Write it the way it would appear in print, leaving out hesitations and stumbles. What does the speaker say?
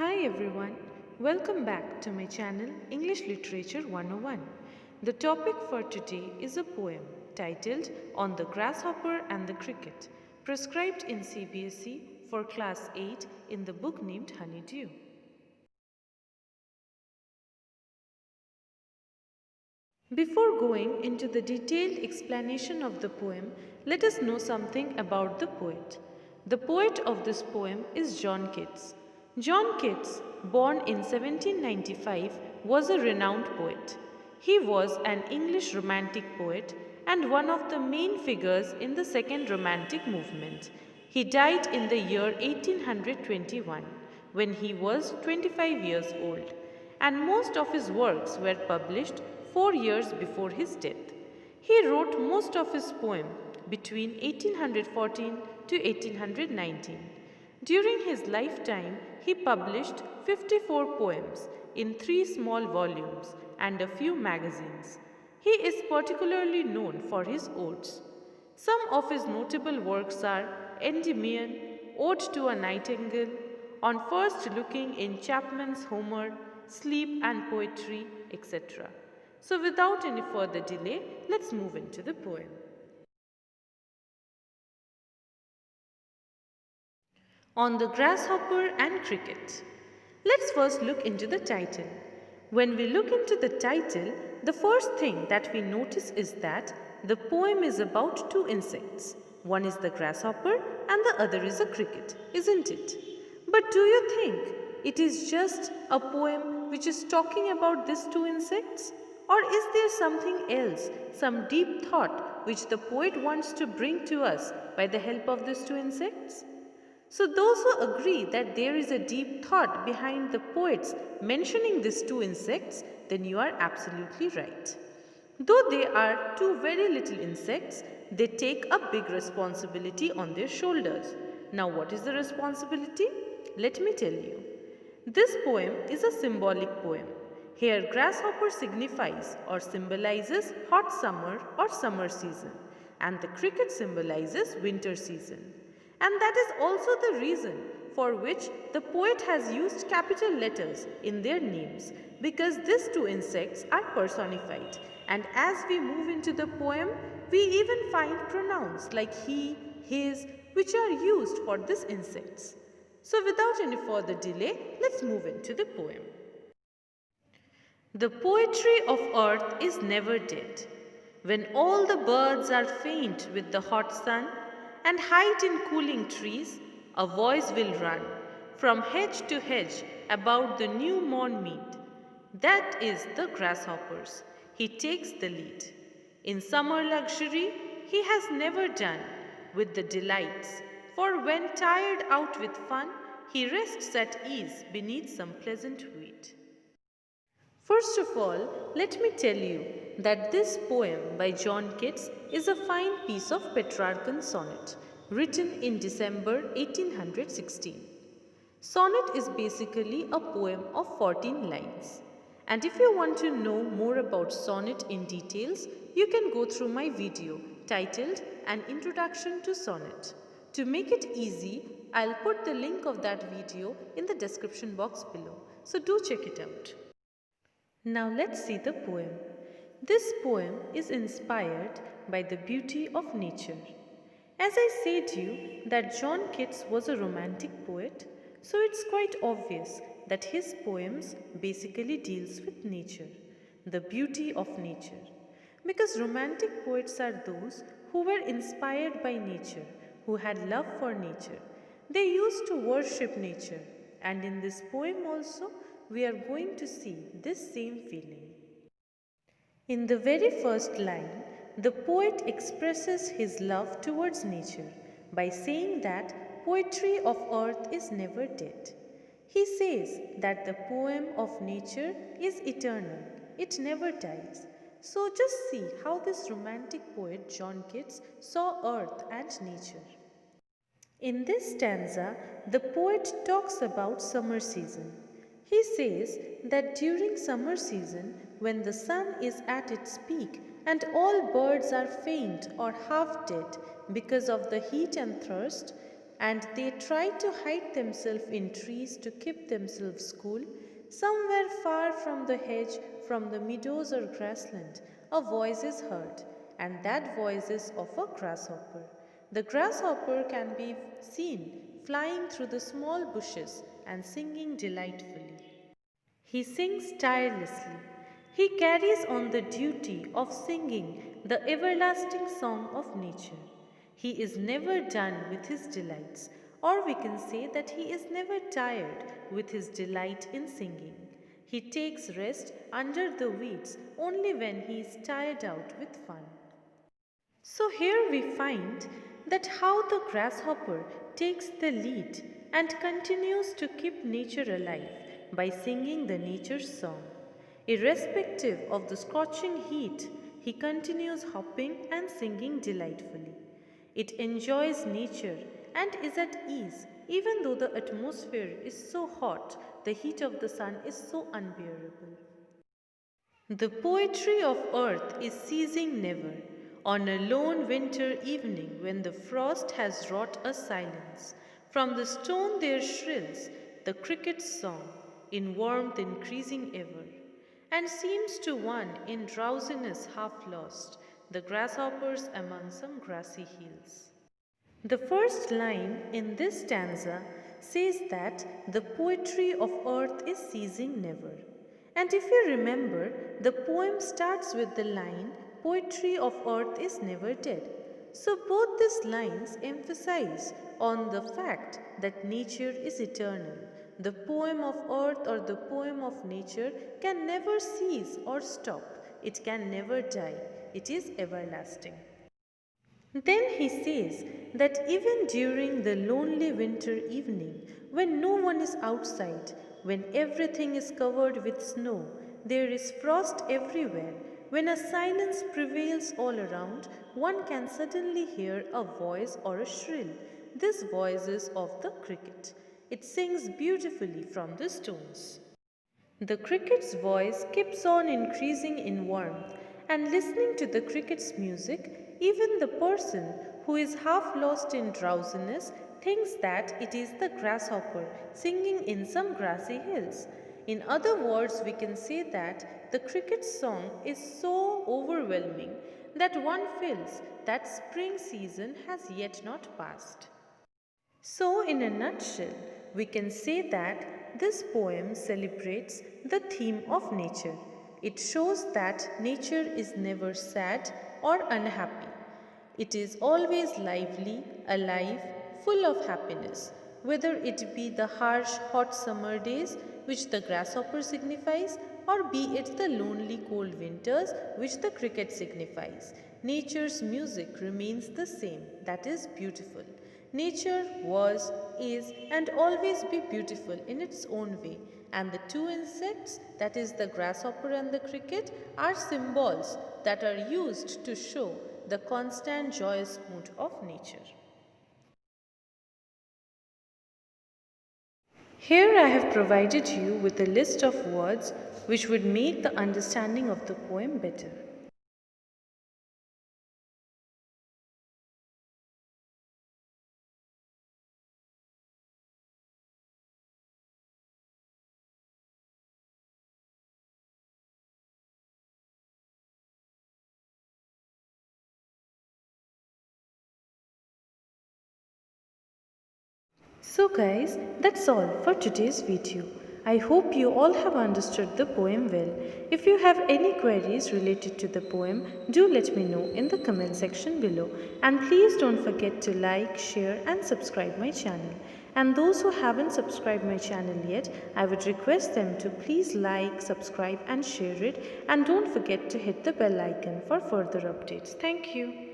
Hi everyone, welcome back to my channel English Literature 101. The topic for today is a poem titled On the Grasshopper and the Cricket, prescribed in CBSE for class 8 in the book named Honeydew. Before going into the detailed explanation of the poem, let us know something about the poet. The poet of this poem is John Keats. John Keats, born in 1795, was a renowned poet. He was an English Romantic poet and one of the main figures in the Second Romantic movement. He died in the year 1821 when he was 25 years old, and most of his works were published 4 years before his death. He wrote most of his poem between 1814 to 1819. During his lifetime, he published 54 poems in 3 small volumes and a few magazines. He is particularly known for his odes. Some of his notable works are Endymion, Ode to a Nightingale, On First Looking in Chapman's Homer, Sleep and Poetry, etc. So without any further delay, let's move into the poem. On the Grasshopper and Cricket. Let's first look into the title. When we look into the title, the first thing that we notice is that the poem is about 2 insects. One is the grasshopper and the other is a cricket, isn't it? But do you think it is just a poem which is talking about these 2 insects? Or is there something else, some deep thought which the poet wants to bring to us by the help of these 2 insects? So those who agree that there is a deep thought behind the poets mentioning these 2 insects, then you are absolutely right. Though they are 2 very little insects, they take a big responsibility on their shoulders. Now what is the responsibility? Let me tell you. This poem is a symbolic poem. Here grasshopper signifies or symbolizes hot summer or summer season, and the cricket symbolizes winter season. And that is also the reason for which the poet has used capital letters in their names, because these 2 insects are personified. And as we move into the poem, we even find pronouns like he, his, which are used for these insects. So without any further delay, let's move into the poem. The poetry of earth is never dead. When all the birds are faint with the hot sun and hide in cooling trees, a voice will run from hedge to hedge about the new mown mead. That is the grasshopper's. He takes the lead. In summer luxury, he has never done with the delights, for when tired out with fun, he rests at ease beneath some pleasant weed. First of all, let me tell you that this poem by John Keats is a fine piece of Petrarchan sonnet written in December 1816. Sonnet is basically a poem of 14 lines. And if you want to know more about sonnet in details, you can go through my video titled An Introduction to Sonnet. To make it easy, I'll put the link of that video in the description box below. So do check it out. Now let's see the poem. This poem is inspired by the beauty of nature. As I said to you that John Keats was a romantic poet, so it's quite obvious that his poems basically deals with nature, the beauty of nature. Because romantic poets are those who were inspired by nature, who had love for nature. They used to worship nature, and in this poem also we are going to see this same feeling. In the very first line, the poet expresses his love towards nature by saying that poetry of earth is never dead. He says that the poem of nature is eternal, it never dies. So just see how this romantic poet John Keats saw earth and nature. In this stanza, the poet talks about summer season. He says that during summer season, when the sun is at its peak and all birds are faint or half dead because of the heat and thirst, and they try to hide themselves in trees to keep themselves cool. Somewhere far from the hedge, from the meadows or grassland, a voice is heard, and that voice is of a grasshopper. The grasshopper can be seen flying through the small bushes and singing delightfully. He sings tirelessly. He carries on the duty of singing the everlasting song of nature. He is never done with his delights, or we can say that he is never tired with his delight in singing. He takes rest under the weeds only when he is tired out with fun. So here we find that how the grasshopper takes the lead and continues to keep nature alive by singing the nature song. Irrespective of the scorching heat, he continues hopping and singing delightfully. It enjoys nature and is at ease even though the atmosphere is so hot, the heat of the sun is so unbearable. The poetry of earth is ceasing never, on a lone winter evening when the frost has wrought a silence. From the stone there shrills the cricket's song, in warmth increasing ever, and seems to one in drowsiness half lost, the grasshoppers among some grassy hills. The first line in this stanza says that the poetry of earth is ceasing never. And if you remember, the poem starts with the line, poetry of earth is never dead. So both these lines emphasize on the fact that nature is eternal. The poem of earth or the poem of nature can never cease or stop. It can never die. It is everlasting. Then he says that even during the lonely winter evening, when no one is outside, when everything is covered with snow, there is frost everywhere, when a silence prevails all around, one can suddenly hear a voice or a shrill. This voice is of the cricket. It sings beautifully from the stones. The cricket's voice keeps on increasing in warmth, and listening to the cricket's music, even the person who is half lost in drowsiness thinks that it is the grasshopper singing in some grassy hills. In other words, we can say that the cricket's song is so overwhelming that one feels that spring season has yet not passed. So, in a nutshell, we can say that this poem celebrates the theme of nature. It shows that nature is never sad or unhappy. It is always lively, alive, full of happiness, whether it be the harsh, hot summer days, which the grasshopper signifies, or be it the lonely, cold winters, which the cricket signifies. Nature's music remains the same, that is beautiful. Nature was, is, and always be beautiful in its own way, and the two insects, that is the grasshopper and the cricket, are symbols that are used to show the constant joyous mood of nature. Here I have provided you with a list of words which would make the understanding of the poem better. So guys, that's all for today's video. I hope you all have understood the poem well. If you have any queries related to the poem, do let me know in the comment section below. And please don't forget to like, share and subscribe my channel. And those who haven't subscribed my channel yet, I would request them to please like, subscribe and share it. And don't forget to hit the bell icon for further updates. Thank you.